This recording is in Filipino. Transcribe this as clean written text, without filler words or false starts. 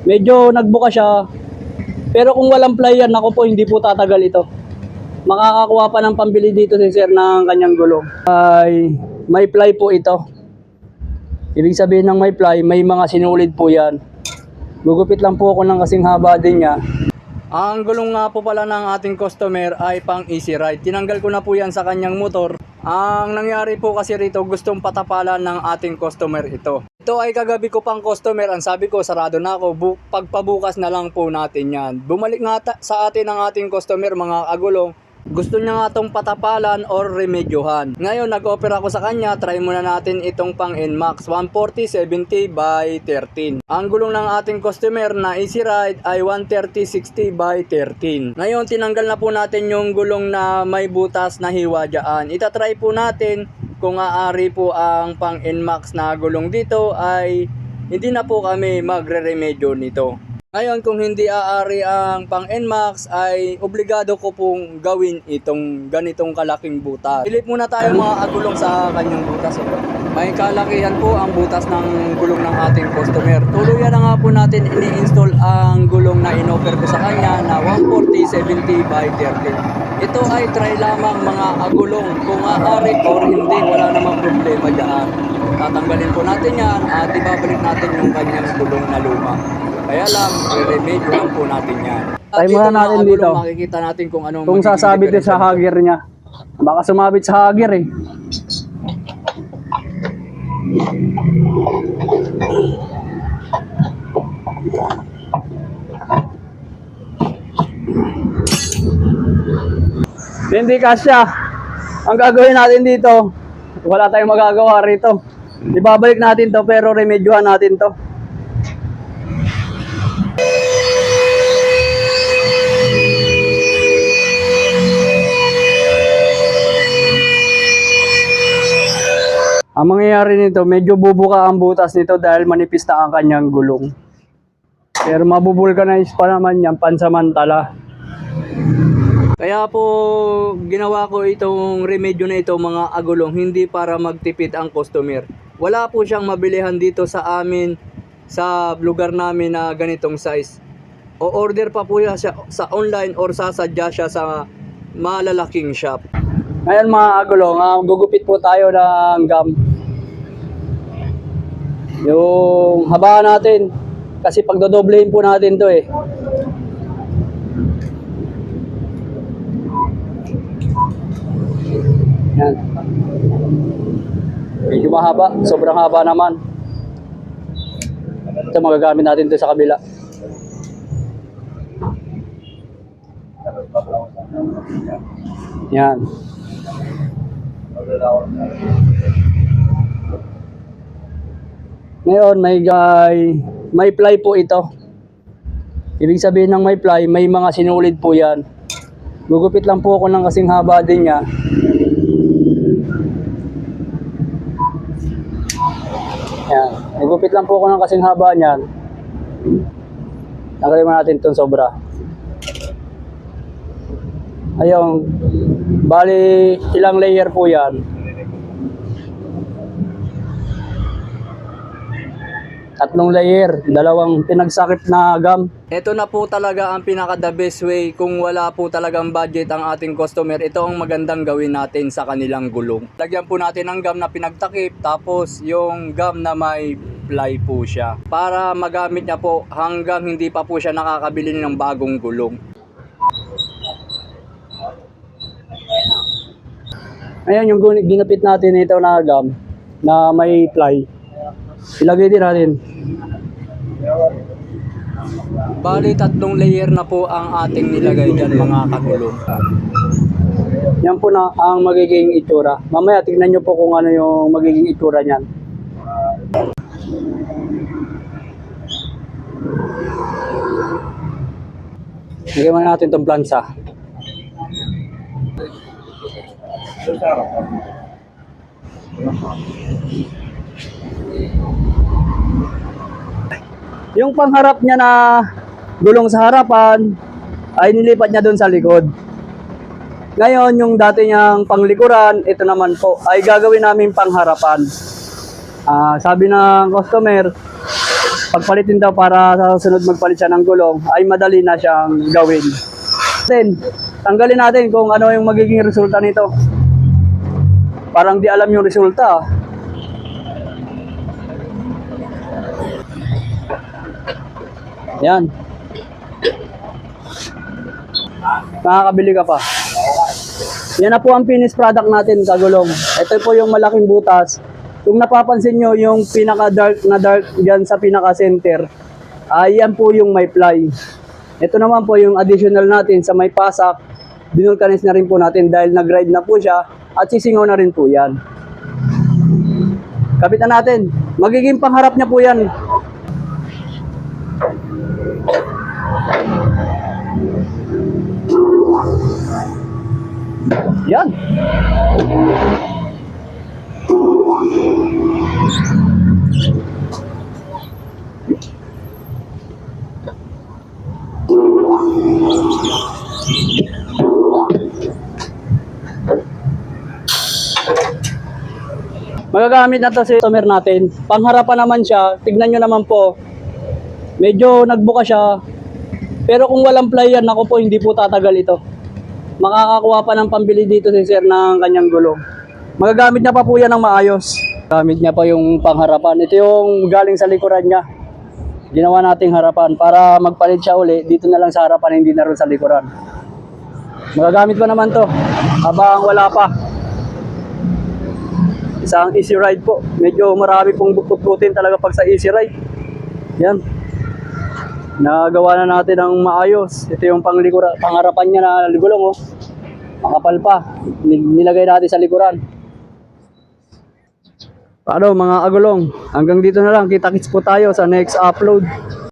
Medyo nagbuka siya. Pero kung walang ply yan, ako po hindi po tatagal ito. Makakakuha pa ng pambili dito si sir ng kanyang gulong. Ay may ply po ito. Ibig sabihin ng may ply, may mga sinulid po yan. Gugupit lang po ako ng kasing haba din niya. Ang gulong nga po pala ng ating customer ay pang easy ride. Tinanggal ko na po yan sa kanyang motor. Ang nangyari po kasi rito, gustong patapalan ng ating customer ito. Ito ay kagabi ko pang customer. Ang sabi ko, sarado na ako. Pagpabukas na lang po natin yan. Bumalik nga sa atin ang ating customer, mga agulong. Gusto niya nga itong patapalan or remedyohan. Ngayon, nag-offer ako sa kanya, try muna natin itong pang NMAX 140/70 by 13. Ang gulong ng ating customer na easy ride ay 130/60 by 13. Ngayon, tinanggal na po natin yung gulong na may butas na hiwa dyan. Itatry po natin kung aari po ang pang NMAX na gulong dito ay hindi na po kami magre-remedyo nito. Ngayon, kung hindi aari ang pang NMAX ay obligado ko pong gawin itong ganitong kalaking butas. Pilip muna tayo mga agulong sa kanyang butas. May kalakihan po ang butas ng gulong ng ating customer. Tuluyan na nga po natin ini-install ang gulong na in-offer ko sa kanya na 140/70 by 13. Ito ay try lamang mga agulong. Kung aari or hindi, wala namang problema dyan. Tatanggalin po natin yan at ibabalik natin yung kanyang gulong na luma. Kaya lang, i-remedyo lang po natin yan. Try muna natin dito. Makikita natin kung anong Kung sasabit din sa hagir niya. Baka sumabit sa hagir eh. Hindi kasya. Ang gagawin natin dito, wala tayong magagawa rito. Ibabalik natin to pero remedyohan natin to. Ang mangyayari nito, medyo bubuka ang butas nito dahil manipis na ang kanyang gulong. Pero mabubulkanize pa naman yan pansamantala. Kaya po ginawa ko itong remedyo na ito mga agulong, hindi para magtipid ang customer. Wala po siyang mabilihan dito sa amin, sa lugar namin na ganitong size. O order pa po siya sa online or sasadya siya sa malalaking shop. Ngayon mga agulong, gugupit po tayo ng gum. Yung haba natin, kasi pagdodoblehin po natin to eh. Yan. Medyo mahaba, sobrang haba naman. Ito magagamit natin to sa kabila. Yan. Ngayon, may ply po ito. Ibig sabihin ng may ply, may mga sinulid po yan. Gugupit lang po ako ng kasing haba din niya. Yan. Gugupit lang po ako ng kasing haba niyan. Tanggalin mo natin itong sobra. Ayun. Bali, ilang layer po yan? 3 layer, 2 pinagsakit na gum. Ito na po talaga ang pinaka the best way kung wala po talagang budget ang ating customer. Ito ang magandang gawin natin sa kanilang gulong. Lagyan po natin ng gum na pinagtakip, tapos yung gum na may ply po siya. Para magamit niya po hanggang hindi pa po siya nakakabili ng bagong gulong. Ayan yung ginapit natin ito na gum na may ply. Ilagay din natin. Bali 3 layer na po ang ating nilagay dyan mga kagulong. Yan po na ang magiging itsura. Mamaya tignan nyo po kung ano yung magiging itsura nyan. Lagyan mo natin itong plansa. Yung pangharap niya na gulong sa harapan ay nilipat niya doon sa likod. Ngayon, yung dati niyang panglikuran, ito naman po ay gagawin namin pangharapan. Sabi ng customer, pagpalitin daw para sa sunod magpalit siya ng gulong, ay madali na siyang gawin. Then, tanggalin natin kung ano yung magiging resulta nito. Parang di alam yung resulta. Yan. Makakabili ka pa. Yan na po ang finished product natin sa gulong. Ito po yung malaking butas. Kung napapansin nyo yung pinaka-dark na dark dyan sa pinaka-center, yan po yung may ply. Ito naman po yung additional natin sa may pasak. Binulkanize na rin po natin dahil nag-ride na po siya at sisingaw na rin po yan. Kapit na natin. Magiging pangharap niya po yan. Yan. Magagamit na to si customer natin. Pangharapan naman siya. Tignan nyo naman po. Medyo nagbuka siya. Pero kung walang ply yan, ako po hindi po tatagal ito. Makakakuha pa ng pambili dito si sir ng kanyang gulong. Magagamit niya pa po yan ng maayos. Gamit niya pa yung pangharapan. Ito yung galing sa likuran niya. Ginawa nating harapan para magpalit siya uli. Dito na lang sa harapan, hindi na rin sa likuran. Magagamit pa naman to habang wala pa. Isang easy ride po. Medyo marami pong bukod-butin talaga pag sa easy ride. Yan. Nagawa na natin ang maayos. Ito yung pangharapan niya na gulong. Oh. Makapal pa. Nilagay natin sa likuran. Paano mga agulong? Hanggang dito na lang. Kita-kits po tayo sa next upload.